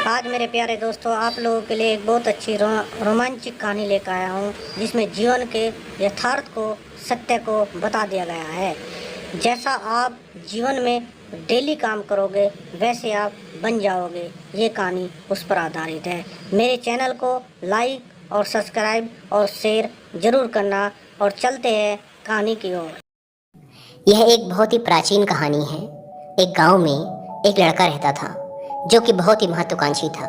आज मेरे प्यारे दोस्तों आप लोगों के लिए एक बहुत अच्छी रोमांचक कहानी लेकर आया हूँ जिसमें जीवन के यथार्थ को सत्य को बता दिया गया है। जैसा आप जीवन में डेली काम करोगे वैसे आप बन जाओगे। ये कहानी उस पर आधारित है। मेरे चैनल को लाइक और सब्सक्राइब और शेयर ज़रूर करना और चलते हैं कहानी की ओर। यह एक बहुत ही प्राचीन कहानी है। एक गांव में एक लड़का रहता था जो कि बहुत ही महत्वाकांक्षी था।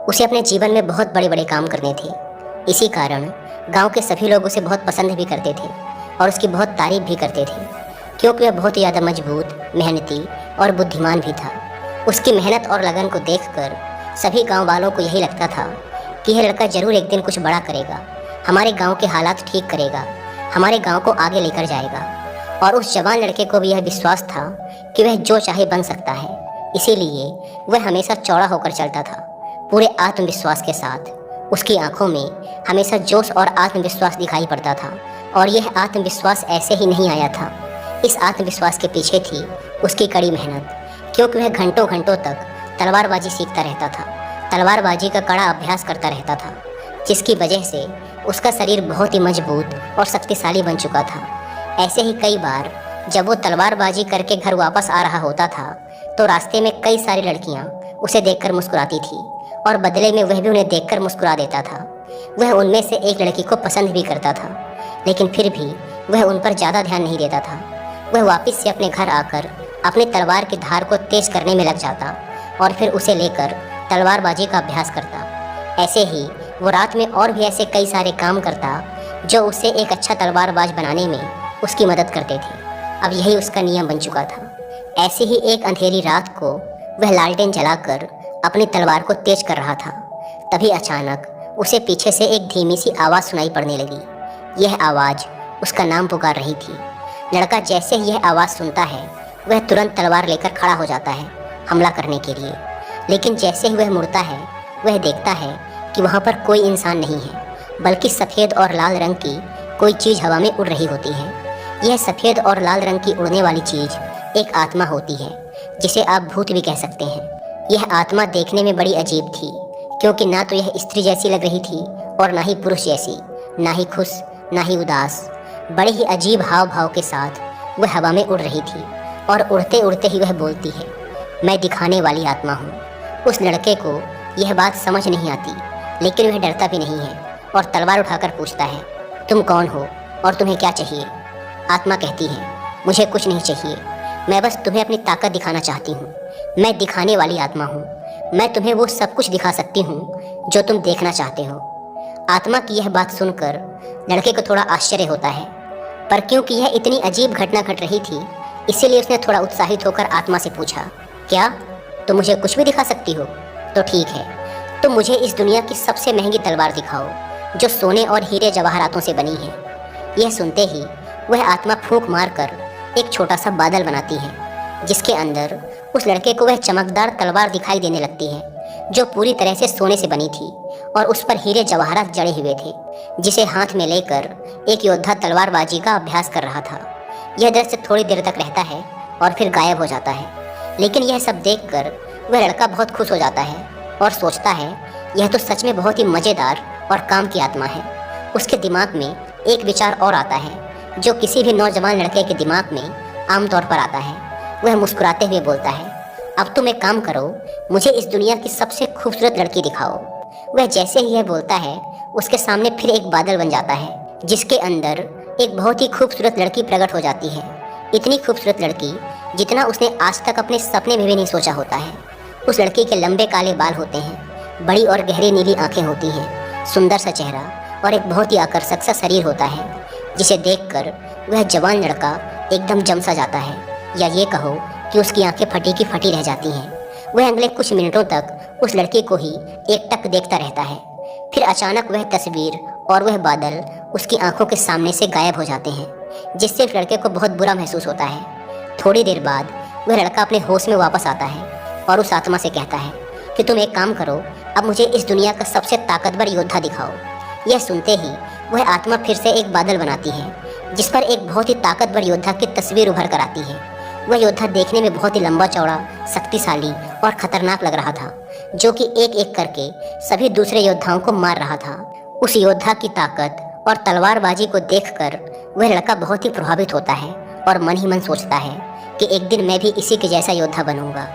उसे अपने जीवन में बहुत बड़े बड़े काम करने थे। इसी कारण गांव के सभी लोग उसे बहुत पसंद भी करते थे और उसकी बहुत तारीफ भी करते थे, क्योंकि वह बहुत ही ज़्यादा मजबूत, मेहनती और बुद्धिमान भी था। उसकी मेहनत और लगन को देखकर सभी गाँव वालों को यही लगता था कि यह लड़का ज़रूर एक दिन कुछ बड़ा करेगा, हमारे गाँव के हालात ठीक करेगा, हमारे गाँव को आगे लेकर जाएगा। और उस जवान लड़के को भी यह विश्वास था कि वह जो चाहे बन सकता है। इसीलिए वह हमेशा चौड़ा होकर चलता था, पूरे आत्मविश्वास के साथ। उसकी आंखों में हमेशा जोश और आत्मविश्वास दिखाई पड़ता था। और यह आत्मविश्वास ऐसे ही नहीं आया था। इस आत्मविश्वास के पीछे थी उसकी कड़ी मेहनत, क्योंकि वह घंटों घंटों तक तलवारबाजी सीखता रहता था, तलवारबाजी का कड़ा अभ्यास करता रहता था, जिसकी वजह से उसका शरीर बहुत ही मजबूत और शक्तिशाली बन चुका था। ऐसे ही कई बार जब वो तलवारबाजी करके घर वापस आ रहा होता था तो रास्ते में कई सारी लड़कियां उसे देखकर मुस्कुराती थी और बदले में वह भी उन्हें देखकर मुस्कुरा देता था। वह उनमें से एक लड़की को पसंद भी करता था, लेकिन फिर भी वह उन पर ज़्यादा ध्यान नहीं देता था। वह वापस से अपने घर आकर अपनी तलवार की धार को तेज करने में लग जाता और फिर उसे लेकर तलवारबाजी का अभ्यास करता। ऐसे ही वो रात में और भी ऐसे कई सारे काम करता जो उसे एक अच्छा तलवारबाज बनाने में उसकी मदद करते थे। अब यही उसका नियम बन चुका था। ऐसे ही एक अंधेरी रात को वह लालटेन जलाकर अपनी तलवार को तेज कर रहा था। तभी अचानक उसे पीछे से एक धीमी सी आवाज़ सुनाई पड़ने लगी। यह आवाज़ उसका नाम पुकार रही थी। लड़का जैसे ही यह आवाज़ सुनता है वह तुरंत तलवार लेकर खड़ा हो जाता है हमला करने के लिए। लेकिन जैसे ही वह मुड़ता है वह देखता है कि वहाँ पर कोई इंसान नहीं है, बल्कि सफ़ेद और लाल रंग की कोई चीज़ हवा में उड़ रही होती है। यह सफ़ेद और लाल रंग की उड़ने वाली चीज़ एक आत्मा होती है, जिसे आप भूत भी कह सकते हैं। यह आत्मा देखने में बड़ी अजीब थी, क्योंकि ना तो यह स्त्री जैसी लग रही थी और ना ही पुरुष जैसी, ना ही खुश ना ही उदास। बड़े ही अजीब हाव भाव के साथ वह हवा में उड़ रही थी और उड़ते उड़ते ही वह बोलती है, मैं दिखाने वाली आत्मा हूँ। उस लड़के को यह बात समझ नहीं आती, लेकिन वह डरता भी नहीं है और तलवार उठाकर पूछता है, तुम कौन हो और तुम्हें क्या चाहिए? आत्मा कहती है, मुझे कुछ नहीं चाहिए, मैं बस तुम्हें अपनी ताकत दिखाना चाहती हूँ। मैं दिखाने वाली आत्मा हूँ। मैं तुम्हें वो सब कुछ दिखा सकती हूँ जो तुम देखना चाहते हो। आत्मा की यह बात सुनकर लड़के को थोड़ा आश्चर्य होता है, पर क्योंकि यह इतनी अजीब घटना घट रही थी इसीलिए उसने थोड़ा उत्साहित होकर आत्मा से पूछा, क्या तुम मुझे कुछ भी दिखा सकती हो? तो ठीक है, तुम मुझे इस दुनिया की सबसे महंगी तलवार दिखाओ जो सोने और हीरे जवाहरातों से बनी है। यह सुनते ही वह आत्मा फूंक मारकर एक छोटा सा बादल बनाती है, जिसके अंदर उस लड़के को वह चमकदार तलवार दिखाई देने लगती है जो पूरी तरह से सोने से बनी थी और उस पर हीरे जवाहरात जड़े हुए थे, जिसे हाथ में लेकर एक योद्धा तलवारबाजी का अभ्यास कर रहा था। यह दृश्य थोड़ी देर तक रहता है और फिर गायब हो जाता है। लेकिन यह सब देखकर वह लड़का बहुत खुश हो जाता है और सोचता है, यह तो सच में बहुत ही मज़ेदार और काम की आत्मा है। उसके दिमाग में एक विचार और आता है जो किसी भी नौजवान लड़के के दिमाग में आमतौर पर आता है। वह मुस्कुराते हुए बोलता है, अब तुम एक काम करो, मुझे इस दुनिया की सबसे खूबसूरत लड़की दिखाओ। वह जैसे ही यह बोलता है उसके सामने फिर एक बादल बन जाता है, जिसके अंदर एक बहुत ही खूबसूरत लड़की प्रकट हो जाती है। इतनी खूबसूरत लड़की जितना उसने आज तक अपने सपने में भी नहीं सोचा होता है। उस लड़की के लंबे काले बाल होते हैं, बड़ी और गहरी नीली आँखें होती हैं, सुंदर सा चेहरा और एक बहुत ही आकर्षक सा शरीर होता है, जिसे देखकर वह जवान लड़का एकदम जम सा जाता है, या ये कहो कि उसकी आंखें फटी की फटी रह जाती हैं। वह अगले कुछ मिनटों तक उस लड़के को ही एकटक देखता रहता है। फिर अचानक वह तस्वीर और वह बादल उसकी आंखों के सामने से गायब हो जाते हैं, जिससे उस लड़के को बहुत बुरा महसूस होता है। थोड़ी देर बाद वह लड़का अपने होश में वापस आता है और उस आत्मा से कहता है कि तुम एक काम करो, अब मुझे इस दुनिया का सबसे ताकतवर योद्धा दिखाओ। यह सुनते ही वह आत्मा फिर से एक बादल बनाती है, जिस पर एक बहुत ही ताकतवर योद्धा की तस्वीर उभर कर आती है। वह योद्धा देखने में बहुत ही लंबा चौड़ा, शक्तिशाली और खतरनाक लग रहा था, जो कि एक एक करके सभी दूसरे योद्धाओं को मार रहा था। उस योद्धा की ताकत और तलवारबाजी को देखकर वह लड़का बहुत ही प्रभावित होता है और मन ही मन सोचता है कि एक दिन मैं भी इसी के जैसा योद्धा बनूंगा।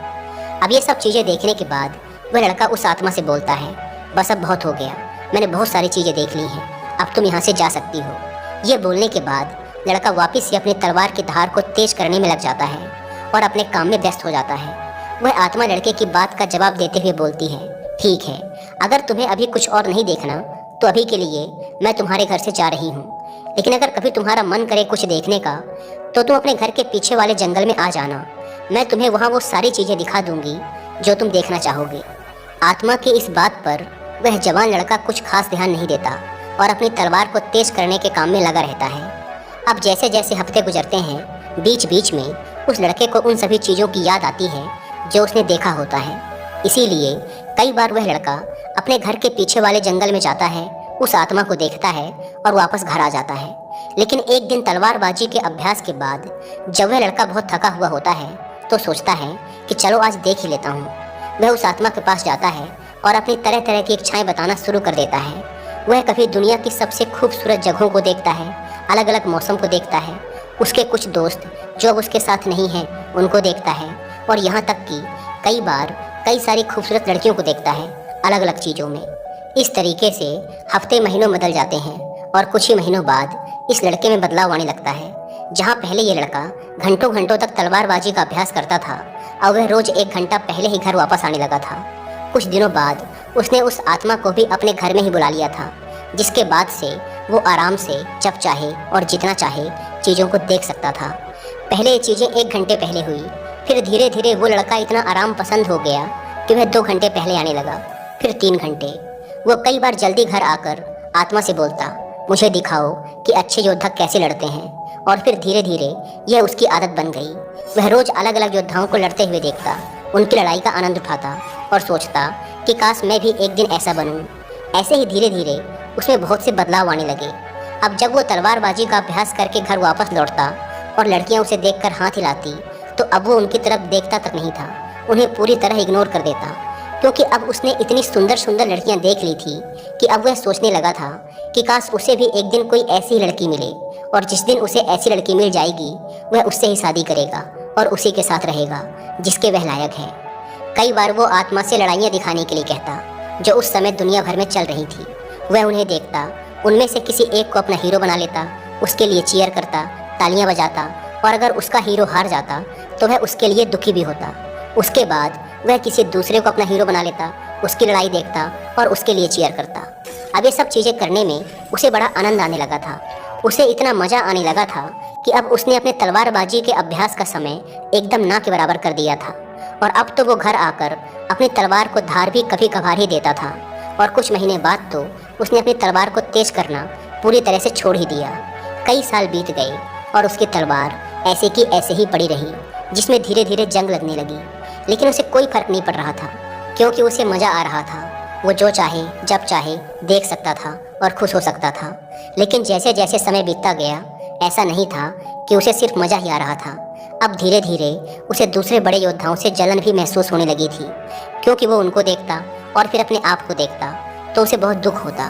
अब ये सब चीज़ें देखने के बाद वह लड़का उस आत्मा से बोलता है, बस अब बहुत हो गया, मैंने बहुत सारी चीज़ें देख ली हैं, अब तुम यहाँ से जा सकती हो। ये बोलने के बाद लड़का वापस से अपनी तलवार की धार को तेज करने में लग जाता है और अपने काम में व्यस्त हो जाता है। वह आत्मा लड़के की बात का जवाब देते हुए बोलती है, ठीक है, अगर तुम्हें अभी कुछ और नहीं देखना तो अभी के लिए मैं तुम्हारे घर से जा रही हूँ, लेकिन अगर कभी तुम्हारा मन करे कुछ देखने का तो तुम अपने घर के पीछे वाले जंगल में आ जाना, मैं तुम्हें वहाँ वो सारी चीज़ें दिखा दूंगी जो तुम देखना चाहोगे। आत्मा की इस बात पर वह जवान लड़का कुछ खास ध्यान नहीं देता और अपनी तलवार को तेज करने के काम में लगा रहता है। अब जैसे जैसे हफ्ते गुजरते हैं, बीच बीच में उस लड़के को उन सभी चीज़ों की याद आती है जो उसने देखा होता है। इसीलिए कई बार वह लड़का अपने घर के पीछे वाले जंगल में जाता है, उस आत्मा को देखता है और वापस घर आ जाता है। लेकिन एक दिन तलवारबाजी के अभ्यास के बाद जब वह लड़का बहुत थका हुआ होता है तो सोचता है कि चलो आज देख ही लेता हूँ। वह उस आत्मा के पास जाता है और अपनी तरह तरह की इच्छाएं बताना शुरू कर देता है। वह कभी दुनिया की सबसे खूबसूरत जगहों को देखता है, अलग अलग मौसम को देखता है, उसके कुछ दोस्त जो अब उसके साथ नहीं हैं उनको देखता है, और यहाँ तक कि कई बार कई सारी खूबसूरत लड़कियों को देखता है अलग अलग चीज़ों में। इस तरीके से हफ्ते महीनों बदल जाते हैं और कुछ ही महीनों बाद इस लड़के में बदलाव आने लगता है। जहाँ पहले ये लड़का घंटों घंटों तक तलवारबाजी का अभ्यास करता था, अब वह रोज़ 1 घंटा पहले ही घर वापस आने लगा था। कुछ दिनों बाद उसने उस आत्मा को भी अपने घर में ही बुला लिया था, जिसके बाद से वो आराम से जब चाहे और जितना चाहे चीज़ों को देख सकता था। पहले ये चीज़ें 1 घंटे पहले हुई, फिर धीरे धीरे वो लड़का इतना आराम पसंद हो गया कि वह 2 घंटे पहले आने लगा, फिर 3 घंटे। वो कई बार जल्दी घर आकर आत्मा से बोलता, मुझे दिखाओ कि अच्छे योद्धा कैसे लड़ते हैं, और फिर धीरे धीरे यह उसकी आदत बन गई। वह रोज़ अलग अलग योद्धाओं को लड़ते हुए देखता, उनकी लड़ाई का आनंद उठाता और सोचता कि काश मैं भी एक दिन ऐसा बनूं। ऐसे ही धीरे धीरे उसमें बहुत से बदलाव आने लगे। अब जब वो तलवारबाजी का अभ्यास करके घर वापस लौटता और लड़कियां उसे देखकर हाथ हिलाती, तो अब वो उनकी तरफ देखता तक नहीं था, उन्हें पूरी तरह इग्नोर कर देता, क्योंकि अब उसने इतनी सुंदर सुंदर लड़कियां देख ली थी कि अब वह सोचने लगा था कि काश उसे भी एक दिन कोई ऐसी लड़की मिले, और जिस दिन उसे ऐसी लड़की मिल जाएगी वह उससे ही शादी करेगा और उसी के साथ रहेगा जिसके वह लायक है। कई बार वो आत्मा से लड़ाइयाँ दिखाने के लिए कहता, जो उस समय दुनिया भर में चल रही थी। वह उन्हें देखता, उनमें से किसी एक को अपना हीरो बना लेता, उसके लिए चीयर करता, तालियां बजाता, और अगर उसका हीरो हार जाता तो वह उसके लिए दुखी भी होता। उसके बाद वह किसी दूसरे को अपना हीरो बना लेता, उसकी लड़ाई देखता और उसके लिए चीयर करता। अब ये सब चीज़ें करने में उसे बड़ा आनंद आने लगा था। उसे इतना मज़ा आने लगा था कि अब उसने अपने तलवारबाजी के अभ्यास का समय एकदम ना के बराबर कर दिया था, और अब तो वो घर आकर अपनी तलवार को धार भी कभी कभार ही देता था। और कुछ महीने बाद तो उसने अपनी तलवार को तेज करना पूरी तरह से छोड़ ही दिया। कई साल बीत गए और उसकी तलवार ऐसे की ऐसे ही पड़ी रही, जिसमें धीरे धीरे जंग लगने लगी। लेकिन उसे कोई फर्क नहीं पड़ रहा था, क्योंकि उसे मज़ा आ रहा था। वो जो चाहे जब चाहे देख सकता था और खुश हो सकता था। लेकिन जैसे जैसे समय बीतता गया, ऐसा नहीं था कि उसे सिर्फ मज़ा ही आ रहा था। अब धीरे धीरे उसे दूसरे बड़े योद्धाओं से जलन भी महसूस होने लगी थी, क्योंकि वो उनको देखता और फिर अपने आप को देखता तो उसे बहुत दुख होता,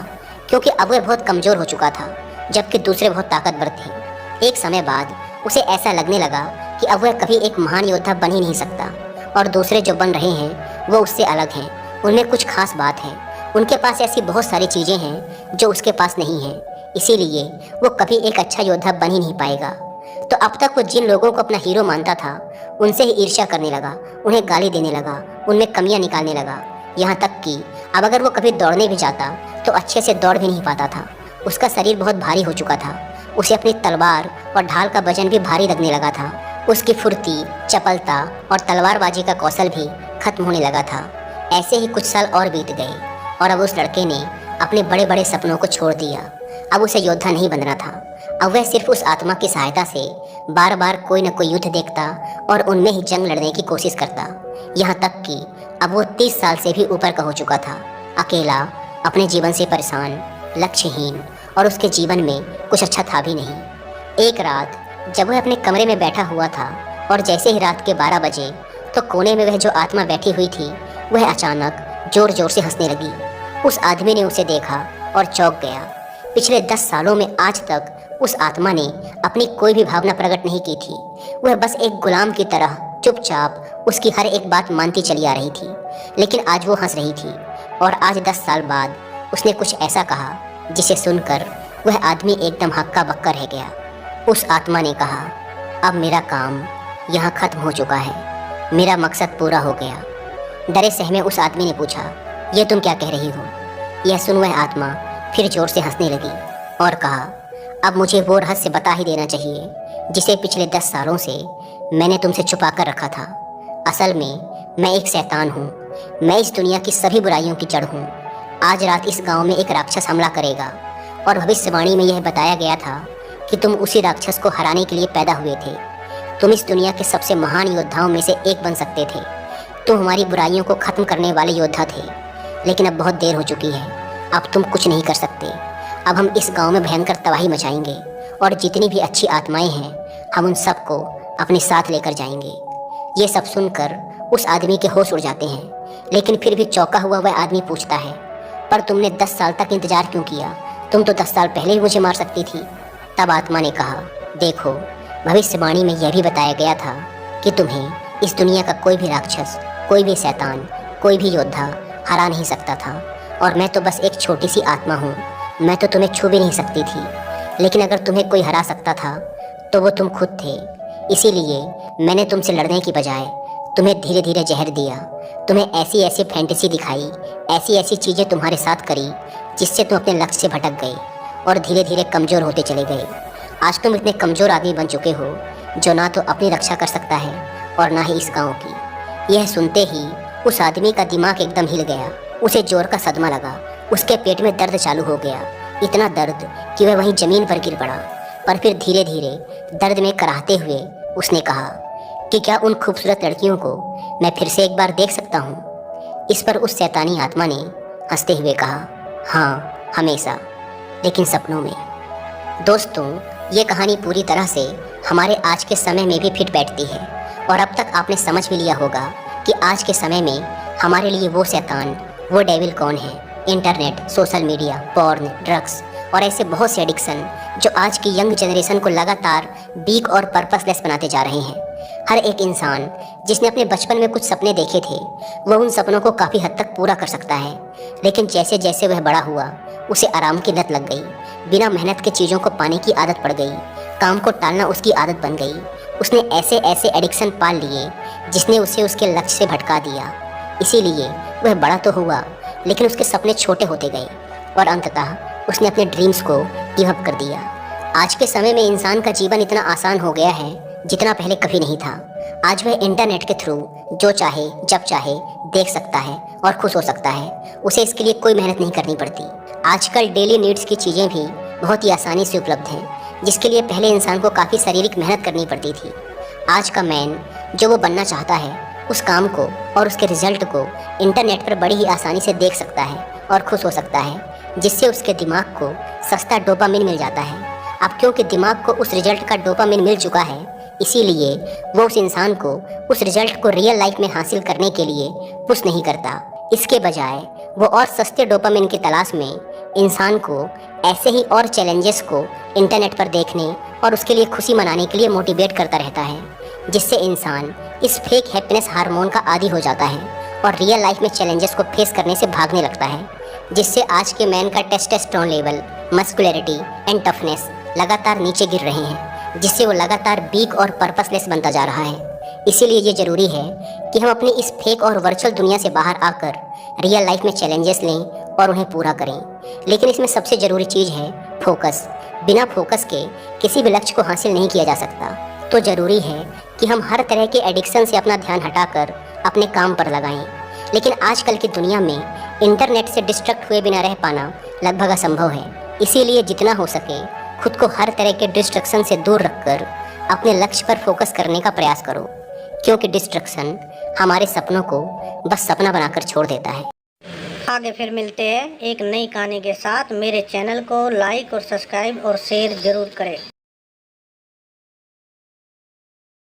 क्योंकि अब वह बहुत कमज़ोर हो चुका था, जबकि दूसरे बहुत ताकतवर थे। एक समय बाद उसे ऐसा लगने लगा कि अब वह कभी एक महान योद्धा बन ही नहीं सकता, और दूसरे जो बन रहे हैं वो उससे अलग हैं, उनमें कुछ खास बात है, उनके पास ऐसी बहुत सारी चीज़ें हैं जो उसके पास नहीं हैं, इसीलिए वो कभी एक अच्छा योद्धा बन ही नहीं पाएगा। तो अब तक वो जिन लोगों को अपना हीरो मानता था उनसे ही ईर्ष्या करने लगा, उन्हें गाली देने लगा, उनमें कमियां निकालने लगा। यहाँ तक कि अब अगर वो कभी दौड़ने भी जाता तो अच्छे से दौड़ भी नहीं पाता था। उसका शरीर बहुत भारी हो चुका था, उसे अपनी तलवार और ढाल का वजन भी भारी लगने लगा था। उसकी फुर्ती, चपलता और तलवारबाजी का कौशल भी खत्म होने लगा था। ऐसे ही कुछ साल और बीत गए और अब उस लड़के ने अपने बड़े बड़े सपनों को छोड़ दिया। अब उसे योद्धा नहीं बनना था, अब वह सिर्फ उस आत्मा की सहायता से बार बार कोई न कोई युद्ध देखता और उनमें ही जंग लड़ने की कोशिश करता। यहाँ तक कि अब वो 30 साल से भी ऊपर का हो चुका था, अकेला, अपने जीवन से परेशान, लक्ष्यहीन, और उसके जीवन में कुछ अच्छा था भी नहीं। एक रात जब वह अपने कमरे में बैठा हुआ था और जैसे ही रात के 12 बजे तो कोने में वह जो आत्मा बैठी हुई थी वह अचानक जोर जोर से हंसने लगी। उस आदमी ने उसे देखा और चौंक गया। पिछले 10 सालों में आज तक उस आत्मा ने अपनी कोई भी भावना प्रकट नहीं की थी। वह बस एक गुलाम की तरह चुपचाप उसकी हर एक बात मानती चली आ रही थी। लेकिन आज वो हंस रही थी और आज 10 साल बाद उसने कुछ ऐसा कहा जिसे सुनकर वह आदमी एकदम हक्का बक्का रह गया। उस आत्मा ने कहा, अब मेरा काम यहाँ खत्म हो चुका है, मेरा मकसद पूरा हो गया। डरे सहमे उस आदमी ने पूछा, ये तुम क्या कह रही हो? यह सुन वह आत्मा फिर जोर से हंसने लगी और कहा, अब मुझे वो रहस्य बता ही देना चाहिए जिसे पिछले 10 सालों से मैंने तुमसे छुपा कर रखा था। असल में मैं एक शैतान हूँ, मैं इस दुनिया की सभी बुराइयों की जड़ हूँ। आज रात इस गांव में एक राक्षस हमला करेगा और भविष्यवाणी में यह बताया गया था कि तुम उसी राक्षस को हराने के लिए पैदा हुए थे। तुम इस दुनिया के सबसे महान योद्धाओं में से एक बन सकते थे। तुम हमारी बुराइयों को ख़त्म करने वाले योद्धा थे, लेकिन अब बहुत देर हो चुकी है। अब तुम कुछ नहीं कर सकते। अब हम इस गांव में भयंकर तबाही मचाएंगे और जितनी भी अच्छी आत्माएं हैं हम उन सबको अपने साथ लेकर जाएंगे। ये सब सुनकर उस आदमी के होश उड़ जाते हैं, लेकिन फिर भी चौंका हुआ वह आदमी पूछता है, पर तुमने 10 साल तक इंतजार क्यों किया? तुम तो 10 साल पहले ही मुझे मार सकती थी। तब आत्मा ने कहा, देखो, भविष्यवाणी में यह भी बताया गया था कि तुम्हें इस दुनिया का कोई भी राक्षस, कोई भी शैतान, कोई भी योद्धा हरा नहीं सकता था, और मैं तो बस एक छोटी सी आत्मा हूँ। मैं तो तुम्हें छू भी नहीं सकती थी, लेकिन अगर तुम्हें कोई हरा सकता था तो वो तुम खुद थे। इसीलिए मैंने तुमसे लड़ने की बजाय तुम्हें धीरे धीरे जहर दिया, तुम्हें ऐसी ऐसी फैंटेसी दिखाई, ऐसी ऐसी चीज़ें तुम्हारे साथ करी जिससे तुम अपने लक्ष्य से भटक गए और धीरे धीरे कमज़ोर होते चले गए। आज तुम इतने कमज़ोर आदमी बन चुके हो जो ना तो अपनी रक्षा कर सकता है और ना ही इस गांव की। यह सुनते ही उस आदमी का दिमाग एकदम हिल गया। उसे जोर का सदमा लगा। उसके पेट में दर्द चालू हो गया, इतना दर्द कि वह वहीं ज़मीन पर गिर पड़ा। पर फिर धीरे धीरे दर्द में कराहते हुए उसने कहा कि क्या उन खूबसूरत लड़कियों को मैं फिर से एक बार देख सकता हूँ? इस पर उस शैतानी आत्मा ने हंसते हुए कहा, हाँ, हमेशा, लेकिन सपनों में। दोस्तों, ये कहानी पूरी तरह से हमारे आज के समय में भी फिट बैठती है और अब तक आपने समझ भी लिया होगा कि आज के समय में हमारे लिए वो शैतान, वो डेविल कौन है। Internet, social media, porn, drugs और ऐसे बहुत से एडिक्शन जो आज की यंग जनरेशन को लगातार वीक और पर्पसलेस बनाते जा रहे हैं। हर एक इंसान जिसने अपने बचपन में कुछ सपने देखे थे वह उन सपनों को काफ़ी हद तक पूरा कर सकता है, लेकिन जैसे जैसे वह बड़ा हुआ उसे आराम की लत लग गई। बिना मेहनत के चीज़ों को पाने की आदत पड़ गई, काम को टालना उसकी आदत बन गई। उसने ऐसे ऐसे एडिक्शन पाल लिए जिसने उसे उसके लक्ष्य से भटका दिया। इसीलिए वह बड़ा तो हुआ लेकिन उसके सपने छोटे होते गए और अंततः उसने अपने ड्रीम्स को गिव अप कर दिया। आज के समय में इंसान का जीवन इतना आसान हो गया है जितना पहले कभी नहीं था। आज वह इंटरनेट के थ्रू जो चाहे जब चाहे देख सकता है और खुश हो सकता है। उसे इसके लिए कोई मेहनत नहीं करनी पड़ती। आजकल डेली नीड्स की चीज़ें भी बहुत ही आसानी से उपलब्ध हैं, जिसके लिए पहले इंसान को काफ़ी शारीरिक मेहनत करनी पड़ती थी। आज का मैन जो वो बनना चाहता है उस काम को और उसके रिजल्ट को इंटरनेट पर बड़ी ही आसानी से देख सकता है और खुश हो सकता है, जिससे उसके दिमाग को सस्ता डोपामिन मिल जाता है। अब क्योंकि दिमाग को उस रिजल्ट का डोपामिन मिल चुका है, इसीलिए वो उस इंसान को उस रिजल्ट को रियल लाइफ में हासिल करने के लिए पुश नहीं करता। इसके बजाय वो और सस्ते डोपामिन की तलाश में इंसान को ऐसे ही और चैलेंजेस को इंटरनेट पर देखने और उसके लिए खुशी मनाने के लिए मोटिवेट करता रहता है, जिससे इंसान इस फेक हैप्पीनेस हार्मोन का आदी हो जाता है और रियल लाइफ में चैलेंजेस को फेस करने से भागने लगता है, जिससे आज के मैन का testosterone level, muscularity and toughness लगातार नीचे गिर रहे हैं, जिससे वो लगातार वीक और पर्पसलेस बनता जा रहा है। इसीलिए ये ज़रूरी है कि हम अपनी इस फेक और वर्चुअल दुनिया से बाहर आकर रियल लाइफ में चैलेंजेस लें और उन्हें पूरा करें। लेकिन इसमें सबसे ज़रूरी चीज़ है फोकस। बिना फोकस के किसी भी लक्ष्य को हासिल नहीं किया जा सकता। तो ज़रूरी है कि हम हर तरह के एडिक्शन से अपना ध्यान हटाकर अपने काम पर लगाएं। लेकिन आजकल की दुनिया में इंटरनेट से डिस्ट्रैक्ट हुए बिना रह पाना लगभग असंभव है। इसीलिए जितना हो सके खुद को हर तरह के डिस्ट्रैक्शन से दूर रखकर अपने लक्ष्य पर फोकस करने का प्रयास करो, क्योंकि डिस्ट्रैक्शन हमारे सपनों को बस सपना बनाकर छोड़ देता है। आगे फिर मिलते हैं एक नई कहानी के साथ। मेरे चैनल को लाइक और सब्सक्राइब और शेयर ज़रूर करें।